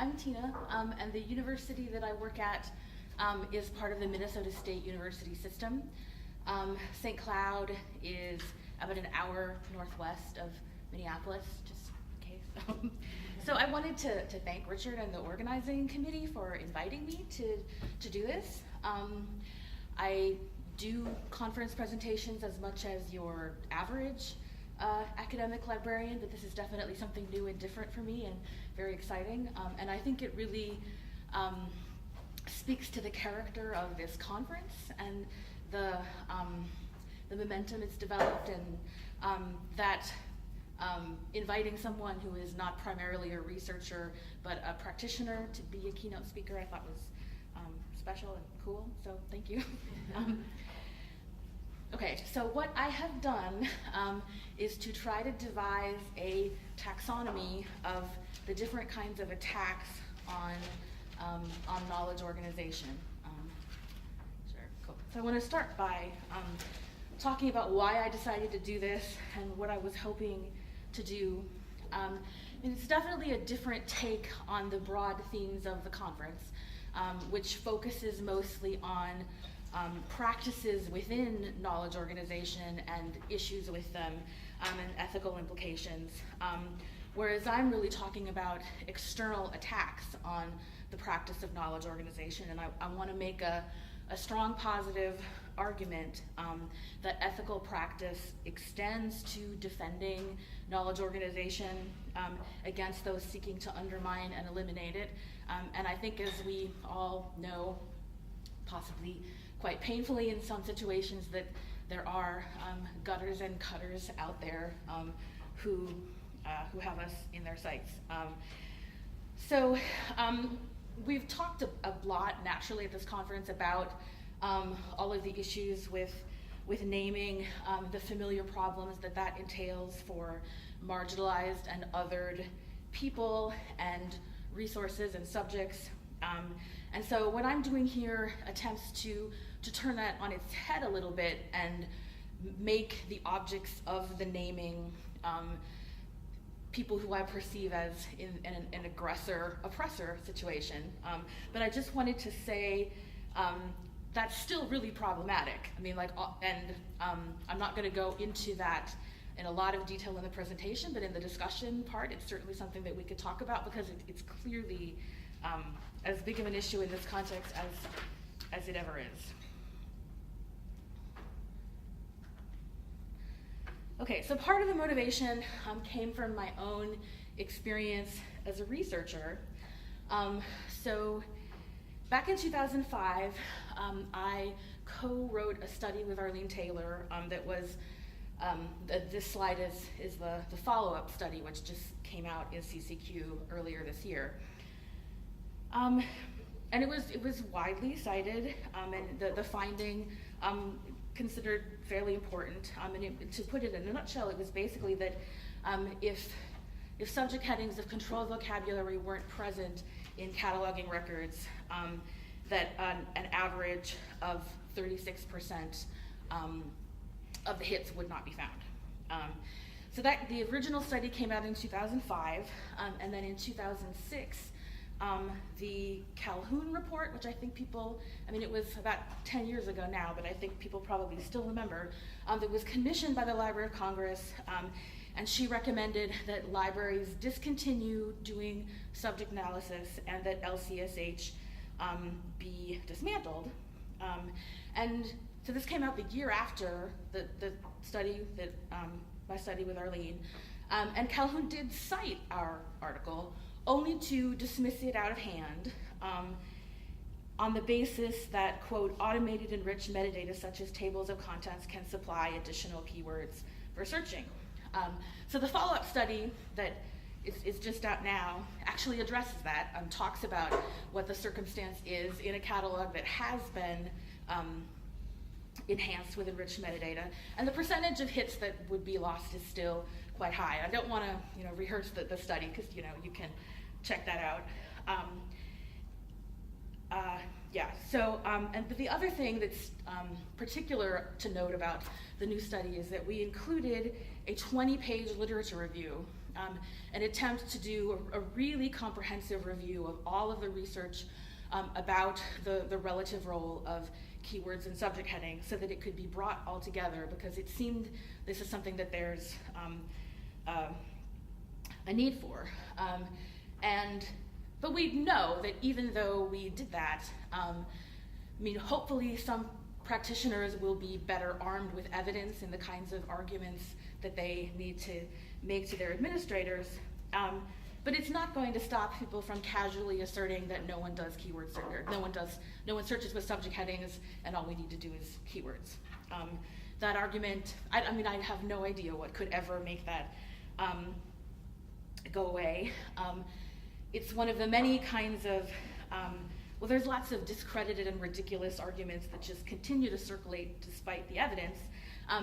I'm Tina, and the university that I work at is part of the Minnesota State University system. St. Cloud is about an hour northwest of Minneapolis, just in case. So I wanted to thank Richard and the organizing committee for inviting me to do this. I do conference presentations as much as your average academic librarian, but this is definitely something new and different for me and very exciting. And I think it really speaks to the character of this conference and the momentum it's developed, and that inviting someone who is not primarily a researcher but a practitioner to be a keynote speaker I thought was special and cool, so thank you. Okay, so what I have done is to try to devise a taxonomy of the different kinds of attacks on knowledge organization. Sure, cool. So I want to start by talking about why I decided to do this and what I was hoping to do. And it's definitely a different take on the broad themes of the conference, which focuses mostly on practices within knowledge organization and issues with them and ethical implications. Whereas I'm really talking about external attacks on the practice of knowledge organization, and I want to make a strong positive argument that ethical practice extends to defending knowledge organization against those seeking to undermine and eliminate it. And I think, as we all know, possibly quite painfully in some situations, that there are gutters and cutters out there who have us in their sights. So we've talked a lot naturally at this conference about all of the issues with naming, the familiar problems that entails for marginalized and othered people and resources and subjects. And so what I'm doing here attempts to turn that on its head a little bit and make the objects of the naming people who I perceive as in an aggressor-oppressor situation. But I just wanted to say that's still really problematic. I mean, I'm not going to go into that in a lot of detail in the presentation, but in the discussion part, it's certainly something that we could talk about, because it's clearly as big of an issue in this context as it ever is. Okay, so part of the motivation came from my own experience as a researcher. So back in 2005, I co-wrote a study with Arlene Taylor that was, this slide is the follow-up study, which just came out in CCQ earlier this year. And it was widely cited, and the finding considered fairly important. And to put it in a nutshell, it was basically that if subject headings of controlled vocabulary weren't present in cataloging records, that an average of 36% of the hits would not be found. So that the original study came out in 2005, and then in 2006, the Calhoun report, which I think people, it was about 10 years ago now, but I think people probably still remember, that was commissioned by the Library of Congress, and she recommended that libraries discontinue doing subject analysis and that LCSH be dismantled. And so this came out the year after the study, my study with Arlene, and Calhoun did cite our article, only to dismiss it out of hand on the basis that, quote, automated enriched metadata such as tables of contents can supply additional keywords for searching. So the follow-up study that is just out now actually addresses that, talks about what the circumstance is in a catalog that has been enhanced with enriched metadata, and the percentage of hits that would be lost is still quite high. I don't want to rehearse the study, because you can check that out. But the other thing that's particular to note about the new study is that we included a 20-page literature review, an attempt to do a really comprehensive review of all of the research about the relative role of keywords and subject headings so that it could be brought all together, because it seemed this is something that there's a need for. But we know that even though we did that, hopefully some practitioners will be better armed with evidence in the kinds of arguments that they need to make to their administrators. But it's not going to stop people from casually asserting that no one does keyword search, or no one searches with subject headings, and all we need to do is keywords. That argument, I have no idea what could ever make that go away. It's one of the many kinds of, there's lots of discredited and ridiculous arguments that just continue to circulate despite the evidence.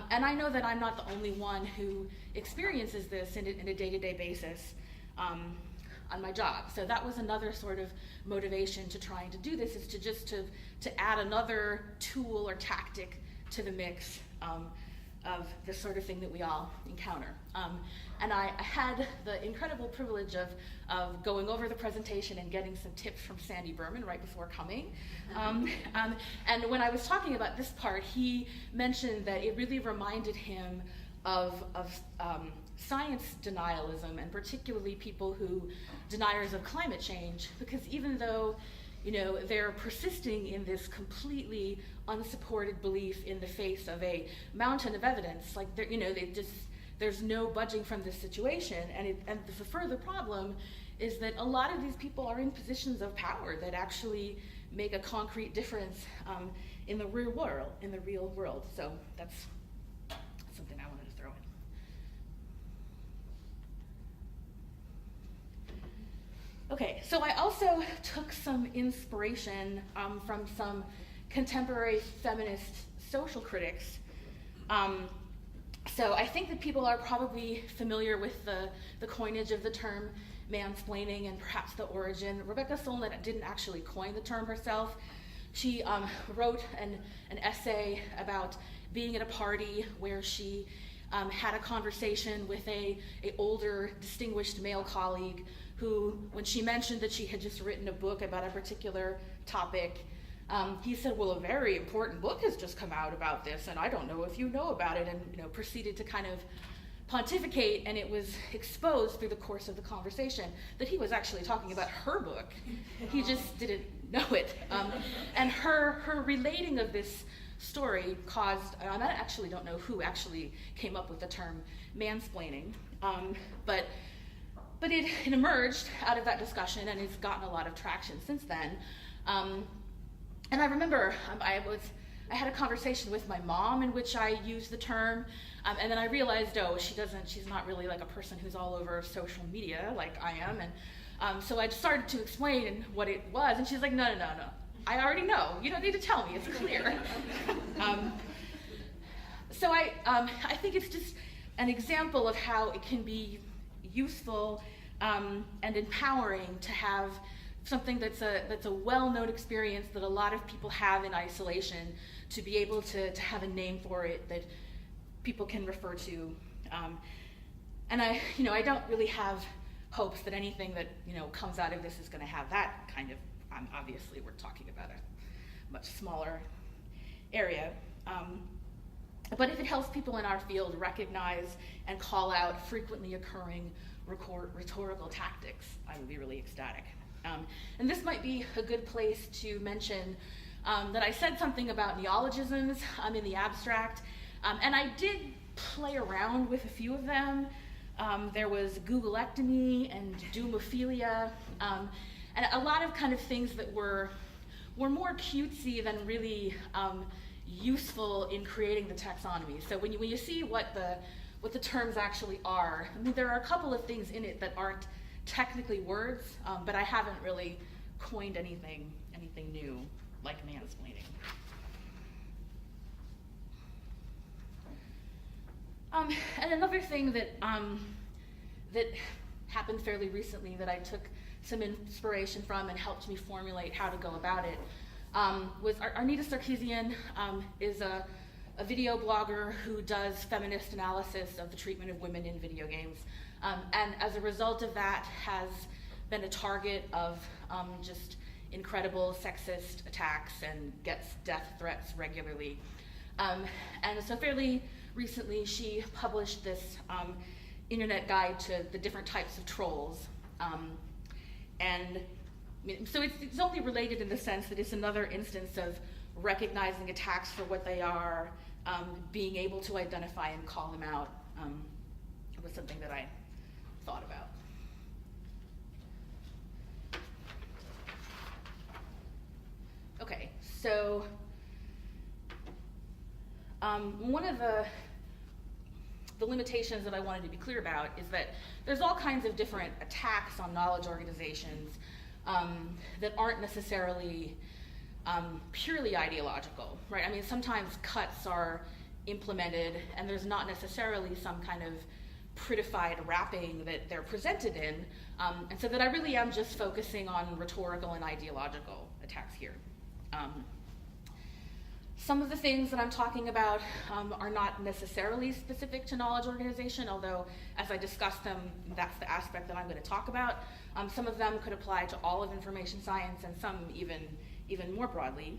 And I know that I'm not the only one who experiences this in a day-to-day basis on my job. So that was another sort of motivation to trying to do this, is to add another tool or tactic to the mix of the sort of thing that we all encounter. And I had the incredible privilege of going over the presentation and getting some tips from Sandy Berman right before coming. And when I was talking about this part, he mentioned that it really reminded him of science denialism, and particularly deniers of climate change, because even though they're persisting in this completely unsupported belief in the face of a mountain of evidence, like there's no budging from this situation. And the further problem is that a lot of these people are in positions of power that actually make a concrete difference in the real world. So that's something I wanted to throw in. Okay, so I also took some inspiration from some contemporary feminist social critics. So I think that people are probably familiar with the coinage of the term mansplaining and perhaps the origin. Rebecca Solnit didn't actually coin the term herself. She wrote an essay about being at a party where she had a conversation with a older, distinguished male colleague who, when she mentioned that she had just written a book about a particular topic, he said, well, a very important book has just come out about this, and I don't know if you know about it, and proceeded to kind of pontificate, and it was exposed through the course of the conversation that he was actually talking about her book. He just didn't know it. And her relating of this story caused, I actually don't know who actually came up with the term mansplaining, but it emerged out of that discussion, and it's gotten a lot of traction since then. And I remember I had a conversation with my mom in which I used the term, and then I realized, she's not really like a person who's all over social media like I am, and so I started to explain what it was, and she's like, no, I already know, you don't need to tell me, it's clear. So I think it's just an example of how it can be useful and empowering to have something that's a well-known experience that a lot of people have in isolation, to be able to have a name for it that people can refer to. And I don't really have hopes that anything that comes out of this is going to have that kind of. Obviously, we're talking about a much smaller area. But if it helps people in our field recognize and call out frequently occurring rhetorical tactics, I would be really ecstatic. And this might be a good place to mention that I said something about neologisms in the abstract, and I did play around with a few of them. There was Googlectomy and doomophilia, and a lot of kind of things that were more cutesy than really useful in creating the taxonomy. So when you see what the terms actually are, there are a couple of things in it that aren't technically words, but I haven't really coined anything new like mansplaining. And another thing that happened fairly recently that I took some inspiration from and helped me formulate how to go about it was Arnita Sarkeesian is a a video blogger who does feminist analysis of the treatment of women in video games. And as a result of that, has been a target of just incredible sexist attacks and gets death threats regularly. And so fairly recently, she published this internet guide to the different types of trolls. And so it's only related in the sense that it's another instance of recognizing attacks for what they are, being able to identify and call them out. Was something that I thought about. Okay, so one of the limitations that I wanted to be clear about is that there's all kinds of different attacks on knowledge organizations that aren't necessarily purely ideological, right? I mean, sometimes cuts are implemented and there's not necessarily some kind of prettified wrapping that they're presented in, and so that I really am just focusing on rhetorical and ideological attacks here. Some of the things that I'm talking about are not necessarily specific to knowledge organization, although as I discuss them, that's the aspect that I'm going to talk about. Some of them could apply to all of information science and some even more broadly.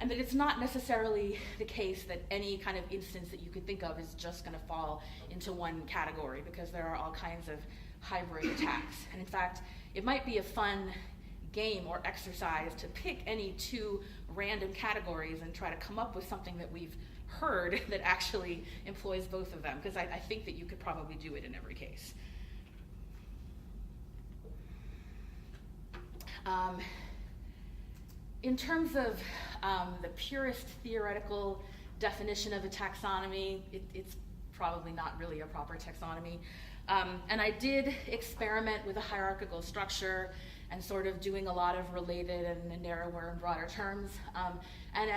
And that it's not necessarily the case that any kind of instance that you could think of is just going to fall into one category, because there are all kinds of hybrid attacks. And in fact, it might be a fun game or exercise to pick any two random categories and try to come up with something that we've heard that actually employs both of them, because I think that you could probably do it in every case. In terms of the purest theoretical definition of a taxonomy, it's probably not really a proper taxonomy. And I did experiment with a hierarchical structure and sort of doing a lot of related and narrower and broader terms. And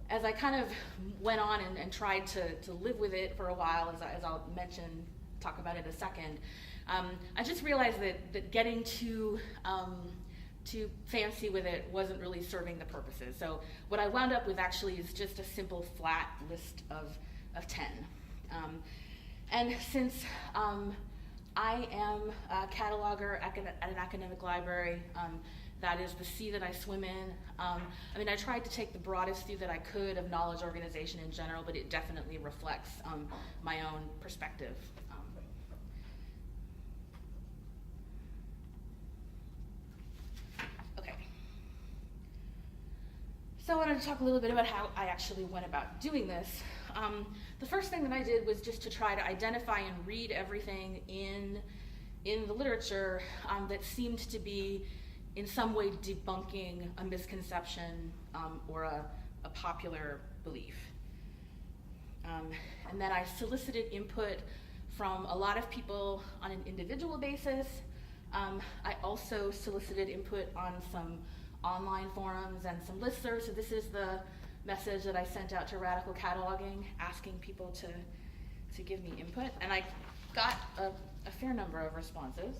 as I kind of went on and tried to live with it for a while, as I'll talk about it in a second, I just realized that getting too fancy with it wasn't really serving the purposes. So what I wound up with actually is just a simple flat list of 10. And since I am a cataloger at an academic library, that is the sea that I swim in. I mean, I tried to take the broadest view that I could of knowledge organization in general, but it definitely reflects my own perspective. Okay. So I wanted to talk a little bit about how I actually went about doing this. The first thing that I did was just to try to identify and read everything in the literature that seemed to be in some way debunking a misconception or a popular belief. And then I solicited input from a lot of people on an individual basis. I also solicited input on some online forums and some listservs. So this is the message that I sent out to Radical Cataloging, asking people to give me input. And I got a fair number of responses.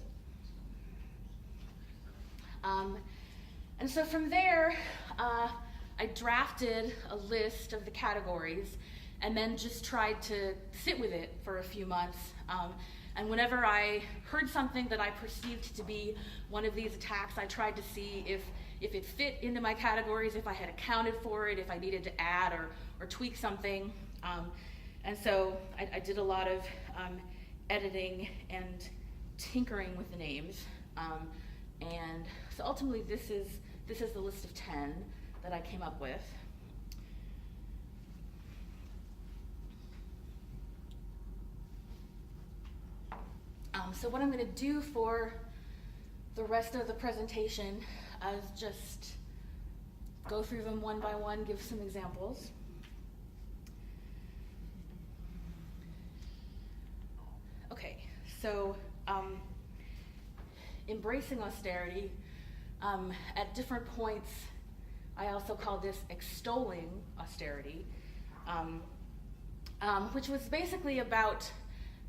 And so from there, I drafted a list of the categories and then just tried to sit with it for a few months. And whenever I heard something that I perceived to be one of these attacks, I tried to see if it fit into my categories, if I had accounted for it, if I needed to add or tweak something. And so I did a lot of editing and tinkering with the names. And so ultimately this is the list of 10 that I came up with. So what I'm going to do for the rest of the presentation is just go through them one by one, give some examples. Okay, so embracing austerity. At different points, I also call this extolling austerity, which was basically about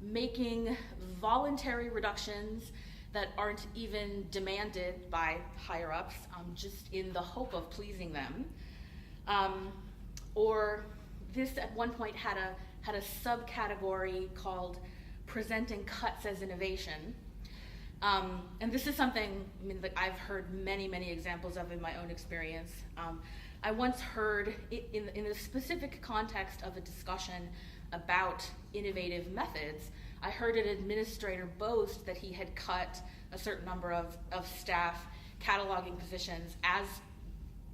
making voluntary reductions that aren't even demanded by higher ups, just in the hope of pleasing them, Or this at one point had a subcategory called presenting cuts as innovation. And this is something, I mean, that I've heard many, many examples of in my own experience. I once heard, in the specific context of a discussion about innovative methods, I heard an administrator boast that he had cut a certain number of staff cataloging positions as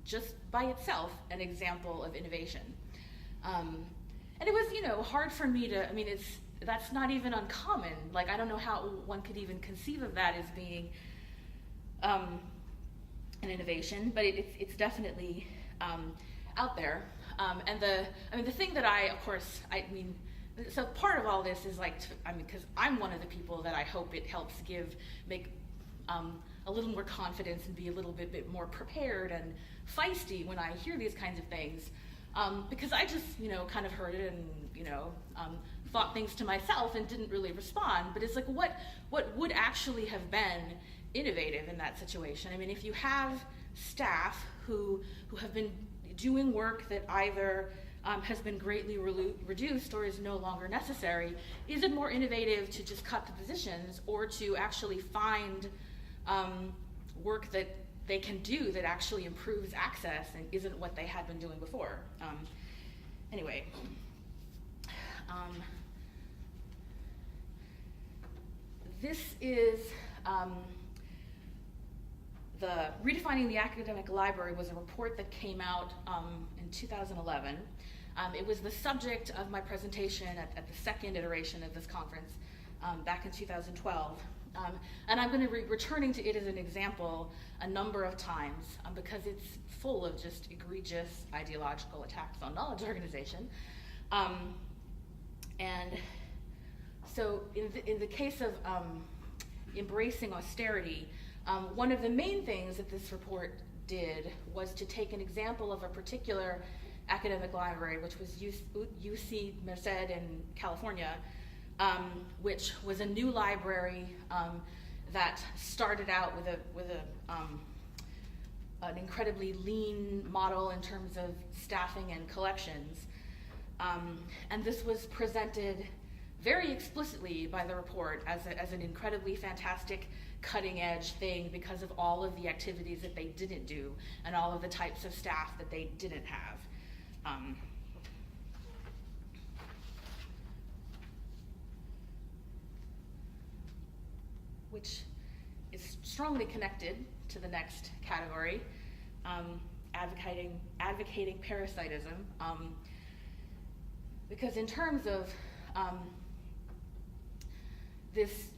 just by itself an example of innovation. And it was, hard for me to, that's not even uncommon. Like, I don't know how one could even conceive of that as being an innovation, but it's definitely out there. And the thing that so part of all this is because I'm one of the people that I hope it helps make a little more confidence and be a little bit more prepared and feisty when I hear these kinds of things. Because I just, kind of heard it and, thought things to myself and didn't really respond. But it's like, what would actually have been innovative in that situation? I mean, if you have staff who have been doing work that either has been greatly reduced or is no longer necessary, is it more innovative to just cut the positions or to actually find work that they can do that actually improves access and isn't what they had been doing before? Anyway. This is the Redefining the Academic Library was a report that came out in 2011. It was the subject of my presentation at the second iteration of this conference back in 2012. And I'm going to be returning to it as an example a number of times because it's full of just egregious ideological attacks on knowledge organization. And so in the case of embracing austerity, one of the main things that this report did was to take an example of a particular academic library, which was UC Merced in California, which was a new library that started out with an incredibly lean model in terms of staffing and collections. And this was presented very explicitly by the report as an incredibly fantastic cutting edge thing because of all of the activities that they didn't do and all of the types of staff that they didn't have. Which is strongly connected to the next category, advocating parasitism. Because in terms of this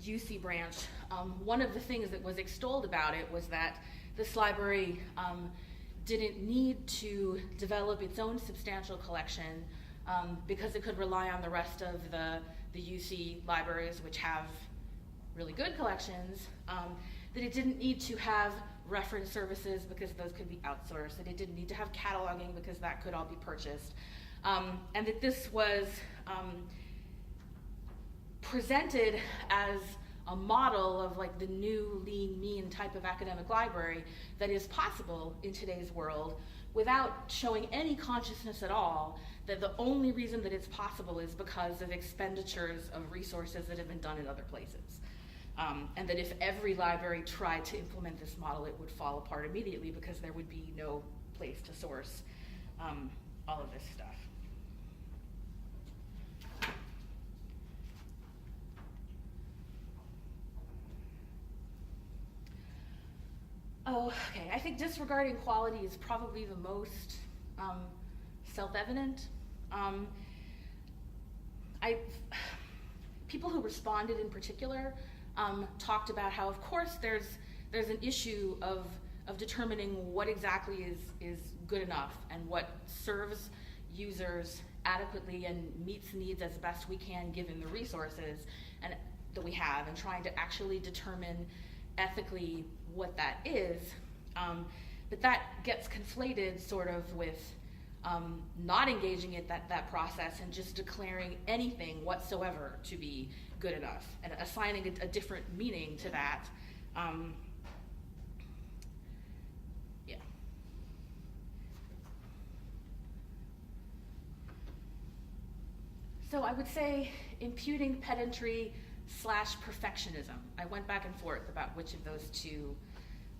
UC branch, one of the things that was extolled about it was that this library didn't need to develop its own substantial collection because it could rely on the rest of the UC libraries, which have really good collections, that it didn't need to have reference services because those could be outsourced, that it didn't need to have cataloging because that could all be purchased, and that this was presented as a model of like the new lean, mean type of academic library that is possible in today's world without showing any consciousness at all that the only reason that it's possible is because of expenditures of resources that have been done in other places. And that if every library tried to implement this model, it would fall apart immediately because there would be no place to source all of this stuff. Oh, okay. I think disregarding quality is probably the most self-evident. People who responded in particular talked about how, of course, there's an issue of determining what exactly is good enough and what serves users adequately and meets needs as best we can given the resources and that we have, and trying to actually determine ethically what that is, but that gets conflated sort of with not engaging in that process and just declaring anything whatsoever to be good enough and assigning a different meaning to that. So I would say imputing pedantry / perfectionism. I went back and forth about which of those two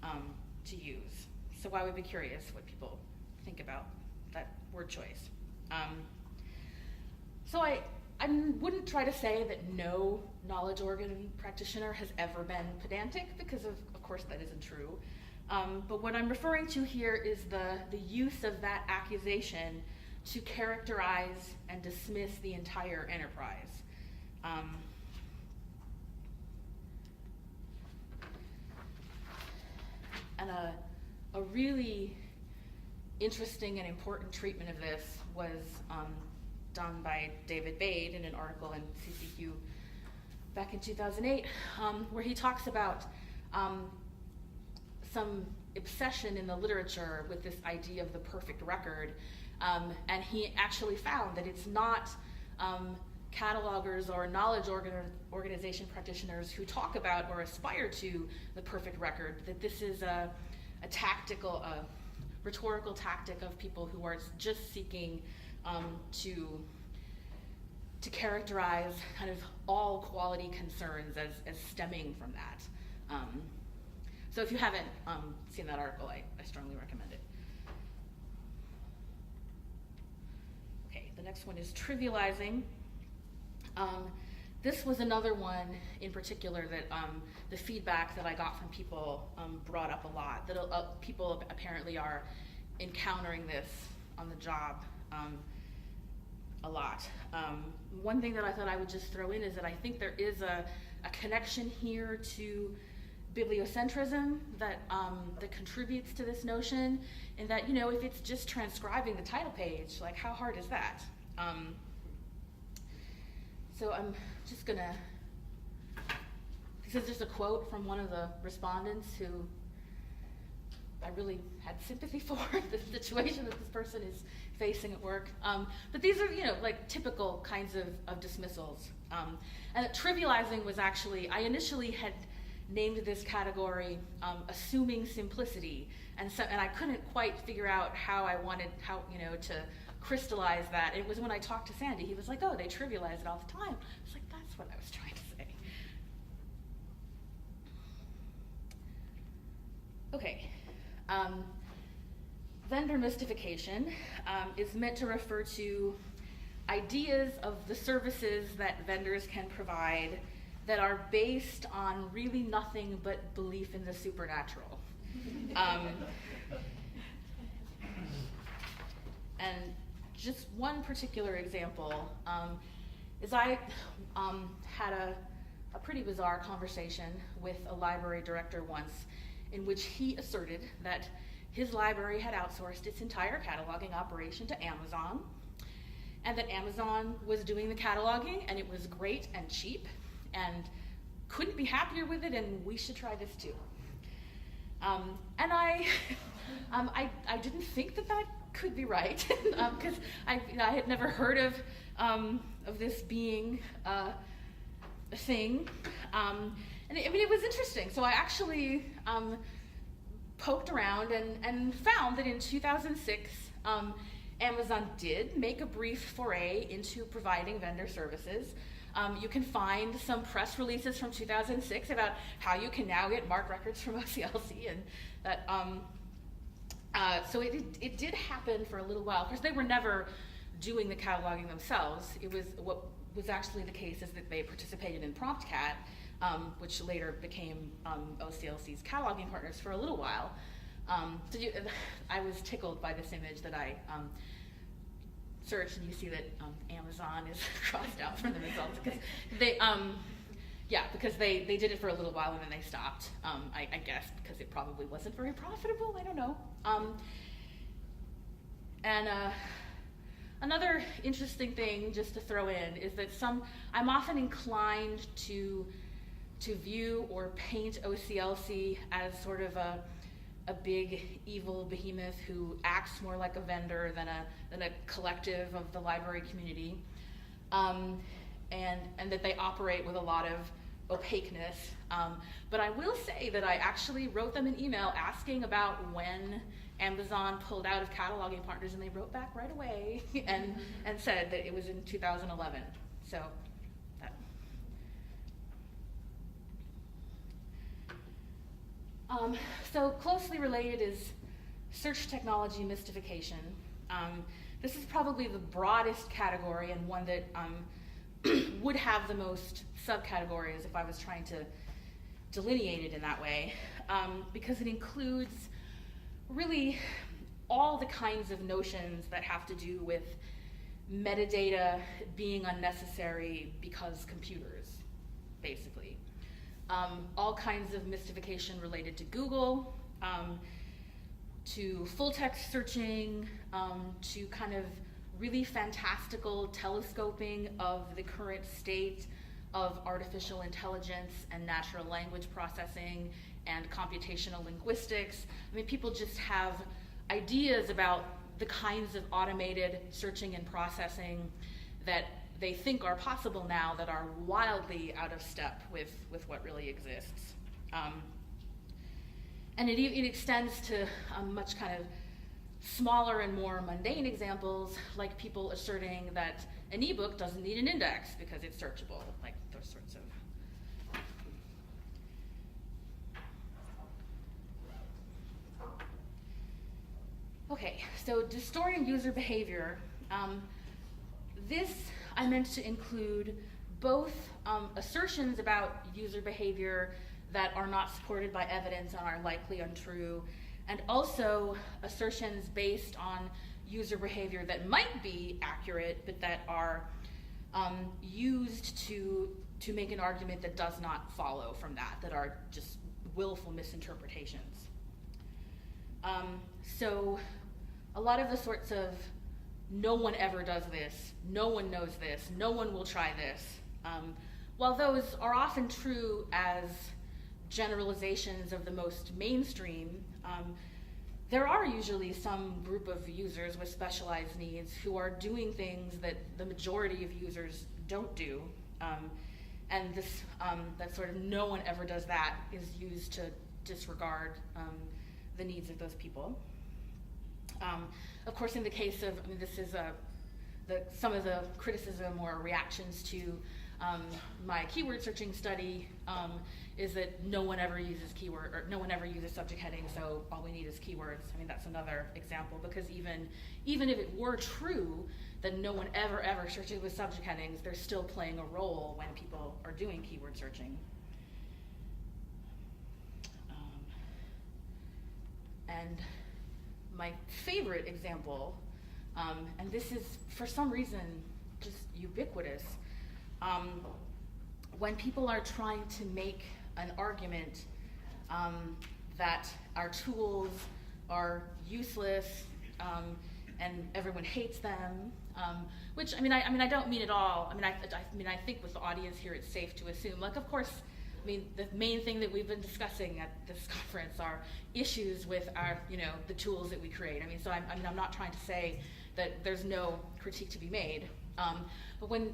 to use. So I would be curious what people think about that word choice. So I wouldn't try to say that no knowledge organ practitioner has ever been pedantic, because of course that isn't true. But what I'm referring to here is the use of that accusation to characterize and dismiss the entire enterprise. And a really interesting and important treatment of this was done by David Bade in an article in CCQ back in 2008, where he talks about some obsession in the literature with this idea of the perfect record, and he actually found that it's not catalogers or knowledge organization practitioners who talk about or aspire to the perfect record, that this is a tactical, rhetorical tactic of people who are just seeking to characterize kind of all quality concerns as stemming from that. So if you haven't seen that article, I strongly recommend it. Okay, the next one is trivializing. This was another one in particular that the feedback that I got from people brought up a lot, that people apparently are encountering this on the job a lot. One thing that I thought I would just throw in is that I think there is a connection here to bibliocentrism that contributes to this notion, in that, if it's just transcribing the title page, like how hard is that? So I'm just gonna, this is just a quote from one of the respondents who I really had sympathy for the situation that this person is facing at work. But these are, like typical kinds of dismissals. And that trivializing was actually, I initially had named this category assuming simplicity, and I couldn't quite figure out how to crystallize that. It was when I talked to Sandy, he was like, oh, they trivialize it all the time. I was like, that's what I was trying to say. Okay. Vendor mystification is meant to refer to ideas of the services that vendors can provide that are based on really nothing but belief in the supernatural. And just one particular example is I had a pretty bizarre conversation with a library director once, in which he asserted that his library had outsourced its entire cataloging operation to Amazon, and that Amazon was doing the cataloging, and it was great and cheap, and couldn't be happier with it, and we should try this too. And I didn't think that could be right, because I had never heard of this being a thing. And it was interesting. So I actually poked around and found that in 2006, Amazon did make a brief foray into providing vendor services. You can find some press releases from 2006 about how you can now get MARC records from OCLC, and that. So it did happen for a little while. Of course, they were never doing the cataloging themselves. It was what was actually the case is that they participated in PromptCat, which later became OCLC's cataloging partners for a little while. I was tickled by this image that I searched, and you see that Amazon is crossed out from the results, because they did it for a little while and then they stopped. I guess because it probably wasn't very profitable. I don't know. Another interesting thing just to throw in is that I'm often inclined to view or paint OCLC as sort of a big evil behemoth who acts more like a vendor than a collective of the library community, and that they operate with a lot of opaqueness. But I will say that I actually wrote them an email asking about when Amazon pulled out of cataloging partners, and they wrote back right away and said that it was in 2011. So that. So closely related is search technology mystification. This is probably the broadest category and one that would have the most subcategories if I was trying to delineate it in that way, because it includes really all the kinds of notions that have to do with metadata being unnecessary because computers, basically. All kinds of mystification related to Google, to full text searching, to kind of really fantastical telescoping of the current state of artificial intelligence and natural language processing and computational linguistics. I mean, people just have ideas about the kinds of automated searching and processing that they think are possible now that are wildly out of step with what really exists. And it extends to much kind of smaller and more mundane examples, like people asserting that an ebook doesn't need an index because it's searchable, like those sorts of. Okay, so distorting user behavior. This I meant to include both assertions about user behavior that are not supported by evidence and are likely untrue, and also assertions based on user behavior that might be accurate, but that are used to make an argument that does not follow from that are just willful misinterpretations. So a lot of the sorts of no one ever does this, no one knows this, no one will try this, while those are often true as generalizations of the most mainstream, there are usually some group of users with specialized needs who are doing things that the majority of users don't do. And this, that sort of no one ever does that is used to disregard the needs of those people. Of course, in the case of, I mean, this is some of the criticism or reactions to my keyword searching study is that no one ever uses keyword, or no one ever uses subject headings, so all we need is keywords. I mean, that's another example, because even if it were true that no one ever searches with subject headings, they're still playing a role when people are doing keyword searching. And my favorite example, and this is for some reason just ubiquitous, when people are trying to make an argument that our tools are useless and everyone hates them, which I mean I don't mean at all. I mean I think with the audience here it's safe to assume, like, of course, I mean the main thing that we've been discussing at this conference are issues with our, the tools that we create. I mean, so I'm not trying to say that there's no critique to be made, but when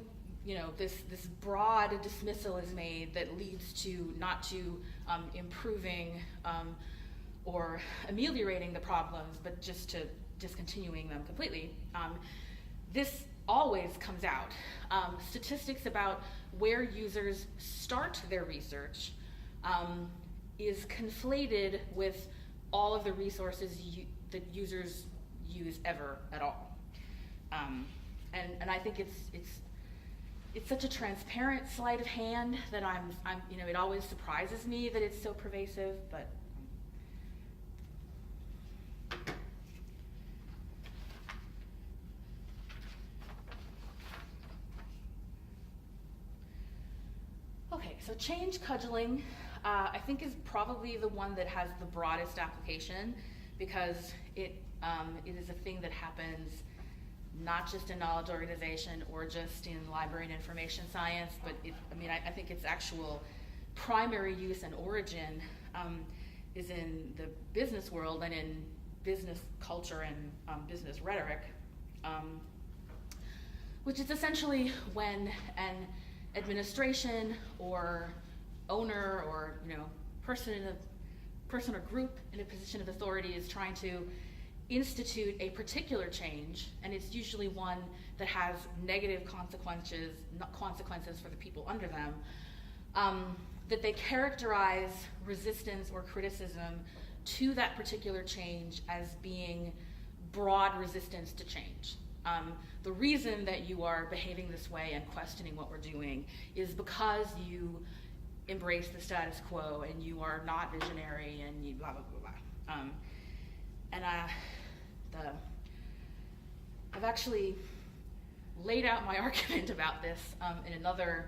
this broad dismissal is made that leads to not to improving or ameliorating the problems, but just to discontinuing them completely. This always comes out. Statistics about where users start their research is conflated with all of the resources that users use ever at all. And I think it's such a transparent sleight of hand that it always surprises me that it's so pervasive, but. Okay, so change cudgeling, I think is probably the one that has the broadest application, because it is a thing that happens not just in knowledge organization or just in library and information science, but I think its actual primary use and origin is in the business world and in business culture and business rhetoric, which is essentially when an administration or owner or person or group in a position of authority is trying to institute a particular change, and it's usually one that has negative consequences for the people under them, that they characterize resistance or criticism to that particular change as being broad resistance to change. The reason that you are behaving this way and questioning what we're doing is because you embrace the status quo and you are not visionary and you blah, blah, blah, blah. I've actually laid out my argument about this in another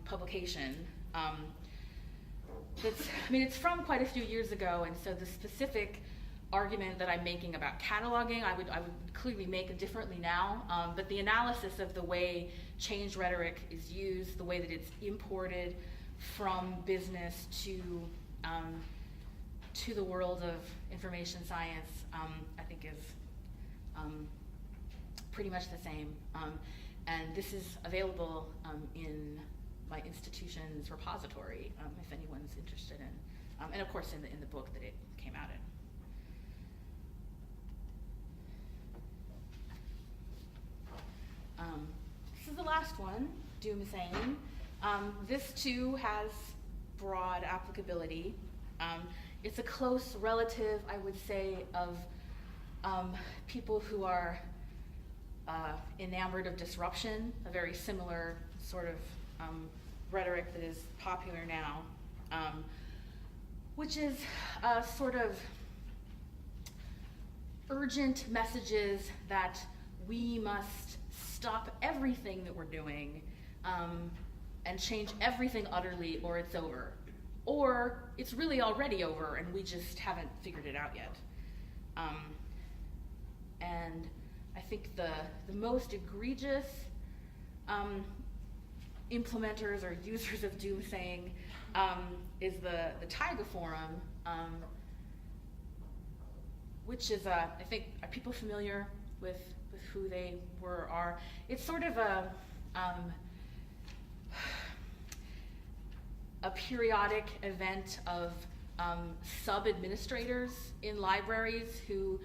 publication. It's from quite a few years ago, and so the specific argument that I'm making about cataloging, I would clearly make differently now, but the analysis of the way change rhetoric is used, the way that it's imported from business to the world of information science, I think is pretty much the same. And this is available in my institution's repository, if anyone's interested in, and of course in the book that it came out in. This is the last one, doomsaying. This too has broad applicability. It's a close relative, I would say, of people who are enamored of disruption, a very similar sort of rhetoric that is popular now, which is sort of urgent messages that we must stop everything that we're doing and change everything utterly, or it's over. Or it's really already over and we just haven't figured it out yet. And I think the most egregious implementers or users of doomsaying is the Taiga Forum, which is, I think, are people familiar with who they were or are? It's sort of a periodic event of sub-administrators in libraries who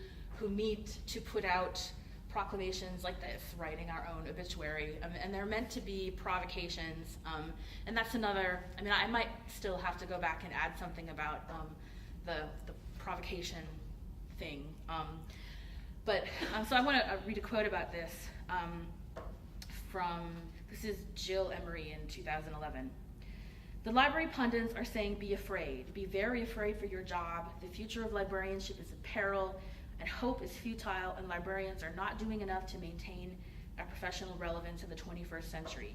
meet to put out proclamations like this, writing our own obituary, and they're meant to be provocations, and that's another, I might still have to go back and add something about the provocation thing, so I want to read a quote about this this is Jill Emery in 2011. The library pundits are saying, be afraid, be very afraid for your job. The future of librarianship is in peril, and hope is futile, and librarians are not doing enough to maintain a professional relevance in the 21st century.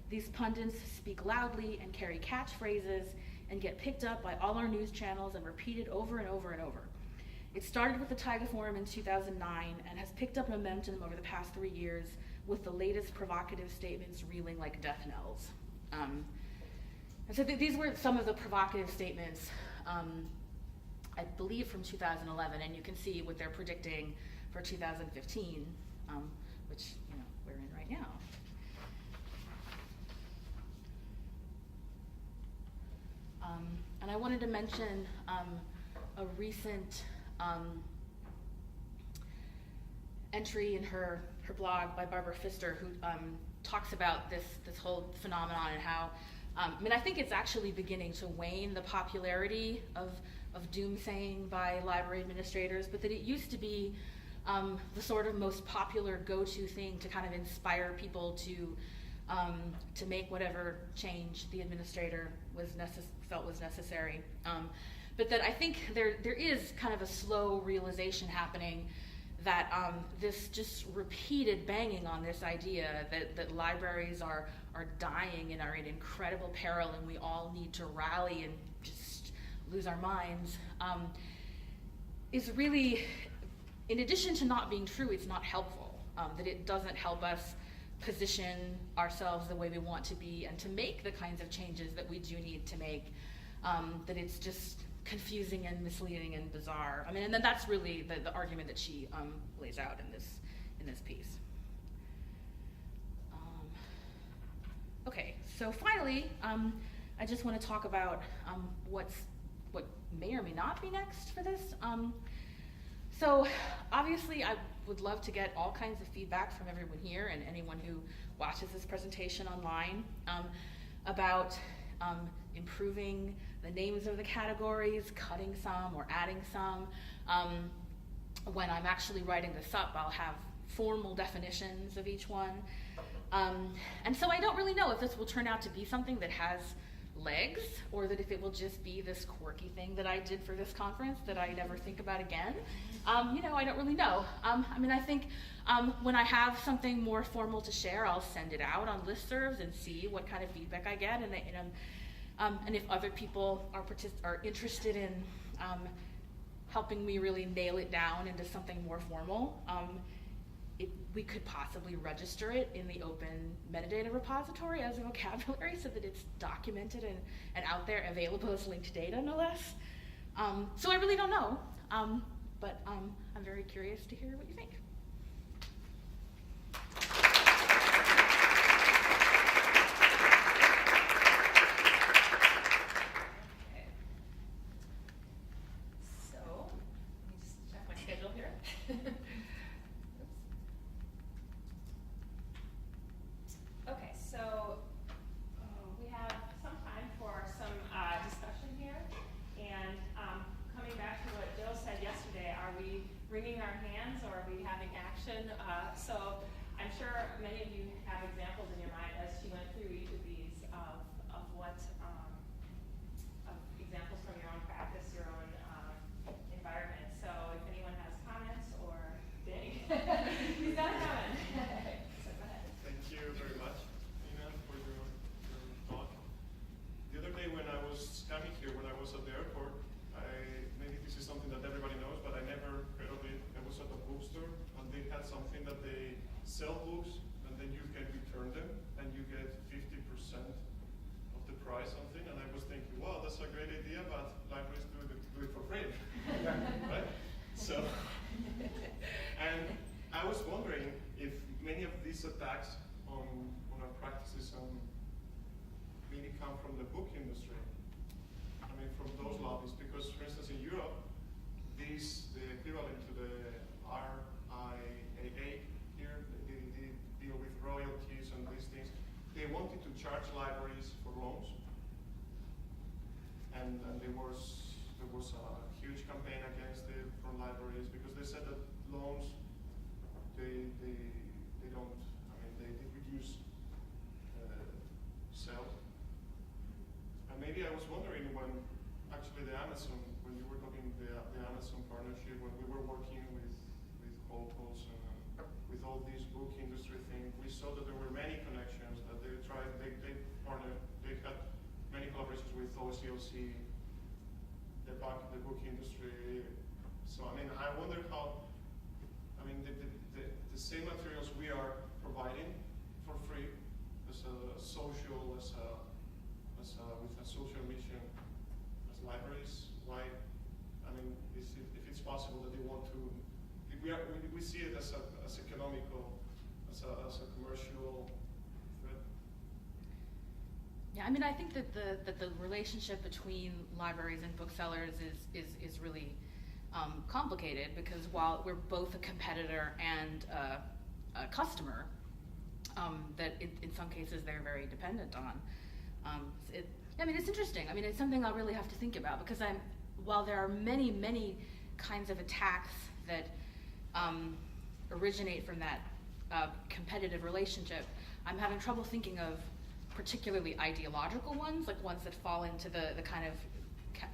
These pundits speak loudly and carry catchphrases and get picked up by all our news channels and repeated over and over and over. It started with the Taiga Forum in 2009 and has picked up momentum over the past 3 years, with the latest provocative statements reeling like death knells. And so these were some of the provocative statements, I believe from 2011, and you can see what they're predicting for 2015, which we're in right now. And I wanted to mention a recent entry in her blog by Barbara Pfister, who talks about this whole phenomenon and how, I think it's actually beginning to wane, the popularity of doomsaying by library administrators, but that it used to be the sort of most popular go-to thing to kind of inspire people to make whatever change the administrator felt was necessary. But that I think there is kind of a slow realization happening that this just repeated banging on this idea that libraries are dying and are in incredible peril and we all need to rally and just lose our minds, is really, in addition to not being true, it's not helpful, that it doesn't help us position ourselves the way we want to be and to make the kinds of changes that we do need to make, that it's just confusing and misleading and bizarre. And then that's really the argument that she lays out in this piece. Okay, so finally, I just want to talk about what may or may not be next for this. So obviously I would love to get all kinds of feedback from everyone here and anyone who watches this presentation online about improving the names of the categories, cutting some or adding some. When I'm actually writing this up, I'll have formal definitions of each one. And so I don't really know if this will turn out to be something that has legs, or that if it will just be this quirky thing that I did for this conference that I never think about again. I don't really know. I think when I have something more formal to share, I'll send it out on listservs and see what kind of feedback I get, and if other people are interested in helping me really nail it down into something more formal, we could possibly register it in the open metadata repository as a vocabulary so that it's documented and out there available as linked data, no less. So I really don't know, but I'm very curious to hear what you think. Wringing our hands, or are we having action? So I'm sure many of you have examples in your mind as she went through each of these of what of examples from your own practice, your own environment. So if anyone has comments or Danny, he's got a comment. So go ahead. Thank you very much, Nina, for your talk. The other day when I was coming here, when I was at the airport, maybe this is something that everybody knows, but I never heard of it. I was at a bookstore, and they had something that they sell books, and then you can return them, and you get 50% of the price, something. And I was thinking, wow, that's a great idea, but libraries do it for free, right? So, and I was wondering if many of these attacks on our practices really come from the book industry. From those lobbies, because for instance in Europe, the equivalent to the RIAA here, they deal with royalties and these things. They wanted to charge libraries for loans, and there was a huge campaign against it from libraries because they said that loans they don't. They reduce sales. And maybe I was wondering when actually when you were talking the Amazon partnership, when we were working with Holocaust and with all these book industry things, we saw that there were many connections that they partnered, they had many collaborations with OCLC, the book industry. So I wonder how, the same materials we are providing for free as a social, with a social mission as libraries, why? If it's possible that they want to, we see it as economical, as a commercial threat. Yeah, I think that the relationship between libraries and booksellers is really complicated, because while we're both a competitor and a customer, that in some cases they're very dependent on. It's interesting. It's something I'll really have to think about, because while there are many kinds of attacks that originate from that competitive relationship, I'm having trouble thinking of particularly ideological ones, like ones that fall into the kind of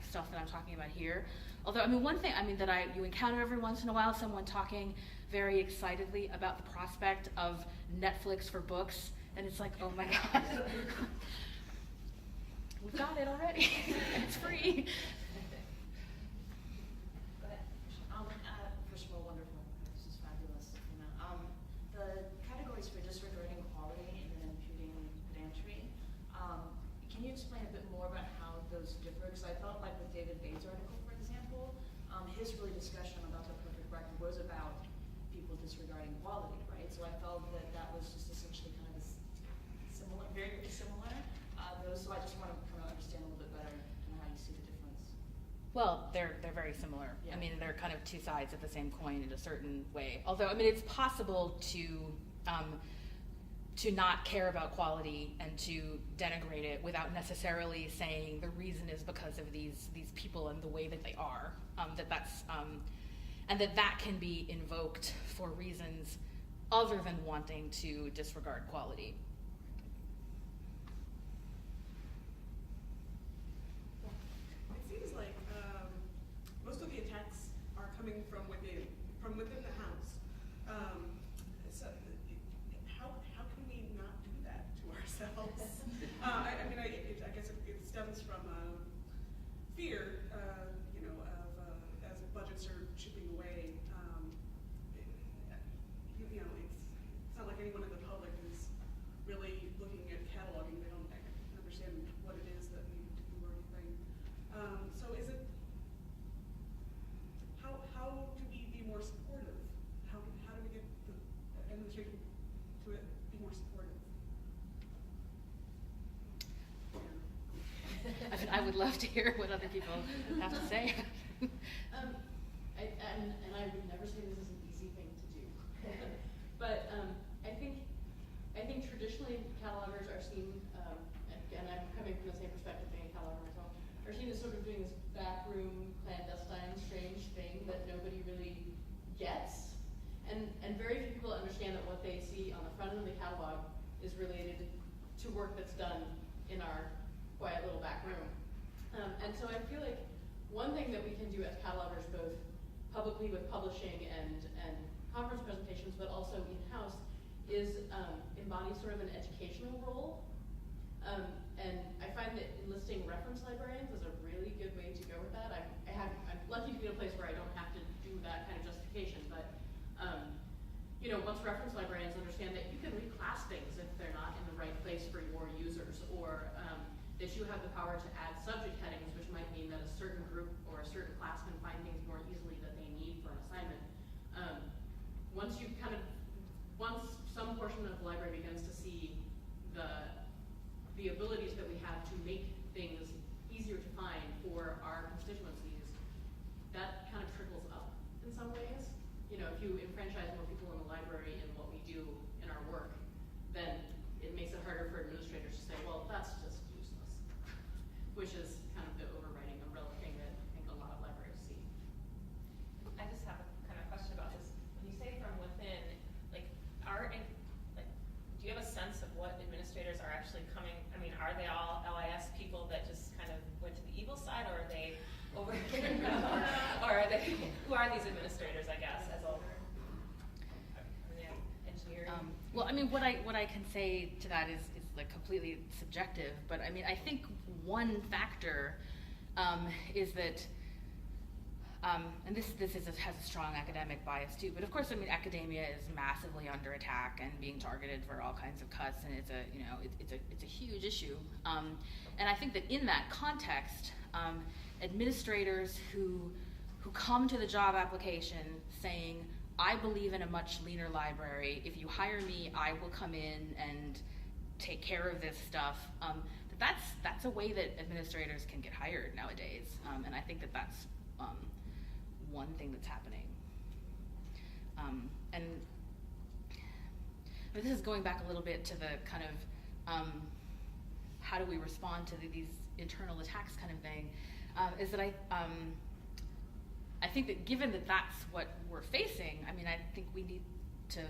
stuff that I'm talking about here. Although, one thing, that you encounter every once in a while, someone talking very excitedly about the prospect of Netflix for books, and it's like, oh my God. We've got it already. It's free. Go ahead. First of all, wonderful. This is fabulous. The categories for disregarding quality and then imputing pedantry. Can you explain a bit more about how those differ? Because I felt like with David Bates' article, for example, his really discussion about the perfect record was about people disregarding quality, right? So I felt that was just essentially kind of similar, very, very similar. So I just want to kind of understand Well, they're very similar. Yeah. I mean, they're kind of two sides of the same coin in a certain way. Although, I mean, it's possible to not care about quality and to denigrate it without necessarily saying the reason is because of these people and the way that they are. And that can be invoked for reasons other than wanting to disregard quality. It seems like most of the attacks are coming from within the house. So how can we not do that to ourselves? I guess it stems from fear, as budgets are chipping away. It's not like anyone in the public is really looking at cataloging. They don't understand what it is that we do or anything. So is it, how do we be more supportive? How do we get the administration to be more supportive? I would love to hear what other people have to say. I would never say this is an easy thing to do, but I think traditionally catalogers are seen, and I'm coming from the same perspective being a cataloger myself, are seen as sort of doing this backroom, clandestine, strange thing that nobody really gets, and very few people understand that what they see on the front end of the catalog is related to work that's done in our quiet little back room. And so I feel like one thing that we can do as catalogers, both publicly with publishing and conference presentations, but also in-house, is embody sort of an educational role. And I find that enlisting reference librarians is a really good way to go with that. I'm lucky to be in a place where I don't have to do that kind of justification, but once reference librarians understand that you can reclass things if they're not in the right place for your users, or that you have the power to add subject headings, which might mean that a certain group or a certain class can find things more easily that they need for an assignment. Once some portion of the library begins to see the abilities that we have to make things easier to find for our constituencies, that kind of trickles up in some ways. If you enfranchise more people in the library in what we do in our work, then it makes it harder for administrators to say, well, that's just useless, which is kind of the overriding umbrella thing that I think a lot of libraries see. I just have a kind of question about this. When you say from within, do you have a sense of what administrators are actually coming? I mean, are they all LIS people that just kind of went to the evil side, or are they over? Or are they? Who are these administrators? I guess as a engineering. Well, I mean, what I can say to that is like completely subjective, but I mean, I think one factor is that, and this has a strong academic bias too, but of course, I mean, academia is massively under attack and being targeted for all kinds of cuts, and it's a huge issue. And I think that in that context, administrators who come to the job application saying, I believe in a much leaner library. If you hire me, I will come in and take care of this stuff. That's a way that administrators can get hired nowadays, and I think that's one thing that's happening. And this is going back a little bit to the kind of how do we respond to these internal attacks kind of thing. Is that I think that given that that's what we're facing, I mean, I think we need to,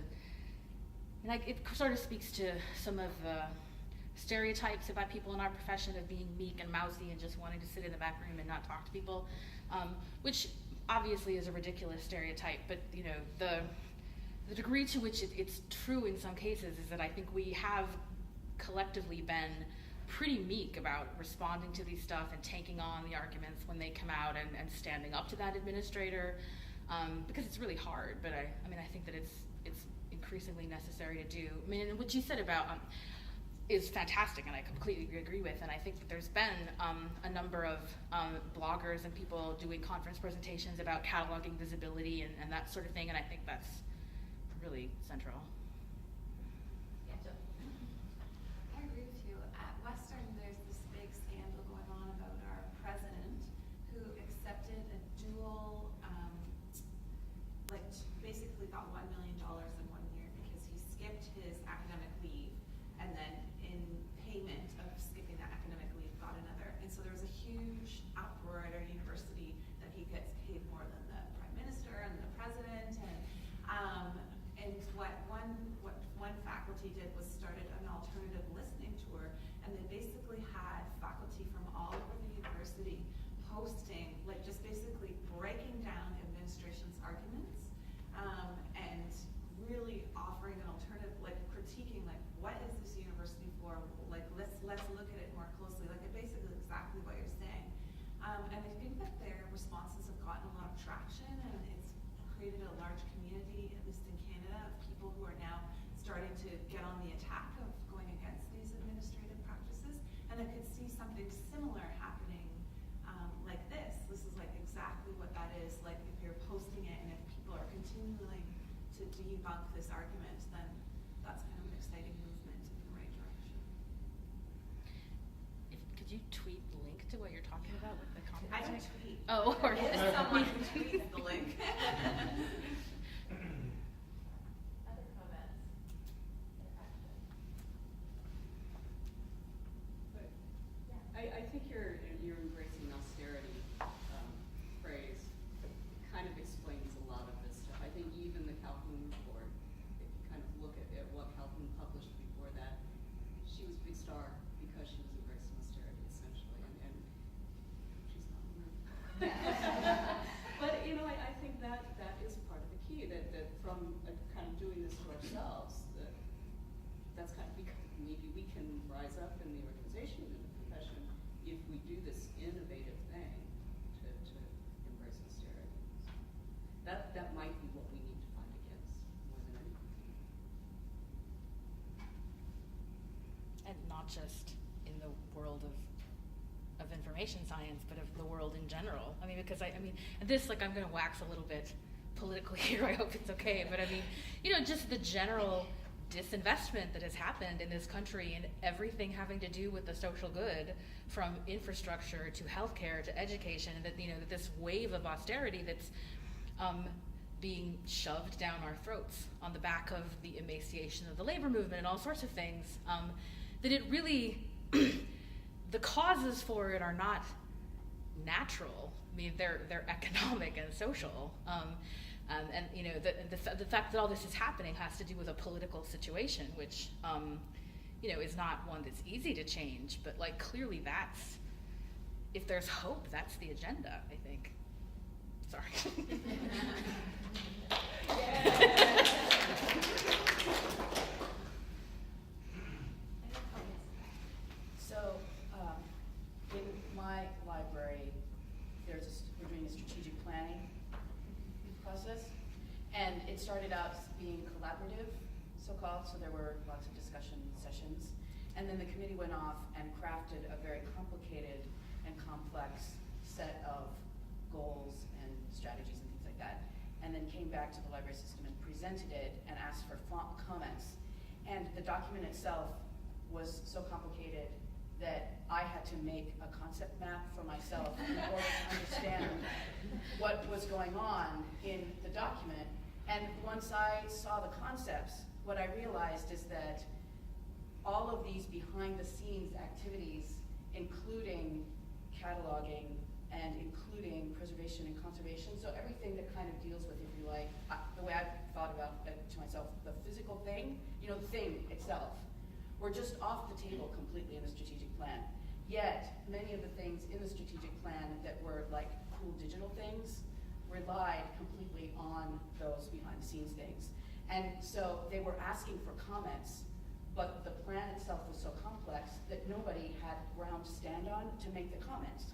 it sort of speaks to some of the stereotypes about people in our profession of being meek and mousy and just wanting to sit in the back room and not talk to people, which obviously is a ridiculous stereotype, but the degree to which it's true in some cases is that I think we have collectively been pretty meek about responding to these stuff and taking on the arguments when they come out and standing up to that administrator, because it's really hard, but I mean I think that it's increasingly necessary to do. I mean, and what you said about is fantastic, and I completely agree with, and I think that there's been a number of bloggers and people doing conference presentations about cataloging visibility and that sort of thing, and I think that's really central. I agree with you. At Western, there's this big scandal going on about our president who accepted posting, like just basically breaking down administration's arguments, and really offering an alternative, like critiquing, like what is this university for? Like let's look at it more closely. Like it basically exactly what you're saying. And I think that their responses have gotten a lot of traction, and it's created a large community, at least in Canada, of people who are now starting to get on the attack of going against these administrative practices. And I could see something similar happening like this. This is like exactly what that is. Like if you're posting it and if people are continuing to debunk this argument, then that's kind of an exciting movement in the right direction. Could you tweet the link to what you're talking about with the comment? I don't tweet. Oh, or There is someone who tweets the link. Other comments? But I think you're embracing austerity phrase kind of explains a lot of this stuff. I think even the Calhoun report, if you kind of look at what Calhoun published before that, she was a big star because she was embracing austerity essentially, and she's not a nerd. But I think that is part of the key, that from kind of doing this to ourselves, that's kind of because maybe we can rise up in the organization and in the profession if we do this innovative thing to embrace austerity. That might be what we need to fight against more than anything. And not just in the world of information science, but of the world in general. I mean, because this, like, I'm going to wax a little bit political here. I hope it's okay. But I mean, just the general disinvestment that has happened in this country in everything having to do with the social good, from infrastructure to healthcare to education, and that this wave of austerity that's being shoved down our throats on the back of the emaciation of the labor movement and all sorts of things, that it really the causes for it are not natural. I mean, they're economic and social. And the fact that all this is happening has to do with a political situation, which is not one that's easy to change. But like clearly, if there's hope, that's the agenda. I think. Sorry. So, in my library, we're doing a strategic planning process, and it started out being collaborative, so-called, so there were lots of discussion sessions, and then the committee went off and crafted a very complicated and complex set of goals and strategies and things like that, and then came back to the library system and presented it and asked for comments. And the document itself was so complicated that I had to make a concept map for myself in order to understand what was going on in the document. And once I saw the concepts, what I realized is that all of these behind-the-scenes activities, including cataloging and including preservation and conservation, so everything that kind of deals with, if you like, the way I've thought about it to myself, the physical thing, the thing itself, were just off the table completely in the strategic plan. Yet, many of the things in the strategic plan that were like cool digital things relied completely on those behind-the-scenes things. And so they were asking for comments, but the plan itself was so complex that nobody had ground to stand on to make the comments.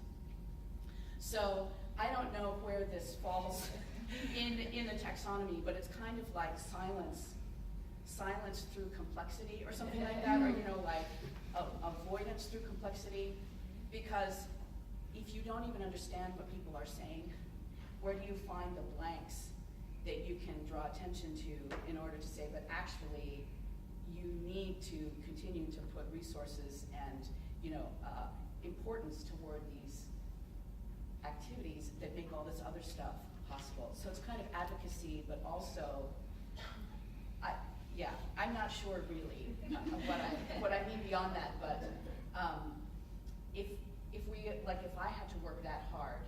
So I don't know where this falls in the taxonomy, but it's kind of like silence through complexity or something like that, or like avoidance through complexity, because if you don't even understand what people are saying, where do you find the blanks that you can draw attention to in order to say, but actually you need to continue to put resources and importance toward these activities that make all this other stuff possible. So it's kind of advocacy, but also I'm not sure really what I mean beyond that, but if I had to work that hard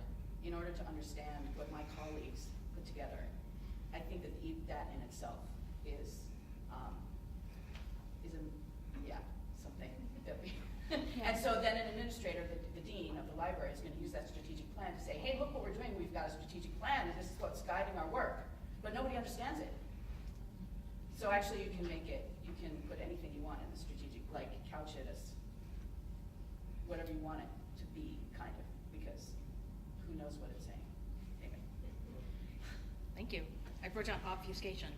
in order to understand what my colleagues put together, I think that that in itself is something that we And so then an administrator, the dean of the library, is gonna use that strategic plan to say, hey, look what we're doing, we've got a strategic plan, and this is what's guiding our work. But nobody understands it. So actually you can put anything you want in the strategic, like couch it as whatever you want it to be, kind of, because who knows what it's saying. Anyway. Thank you. I wrote down obfuscation.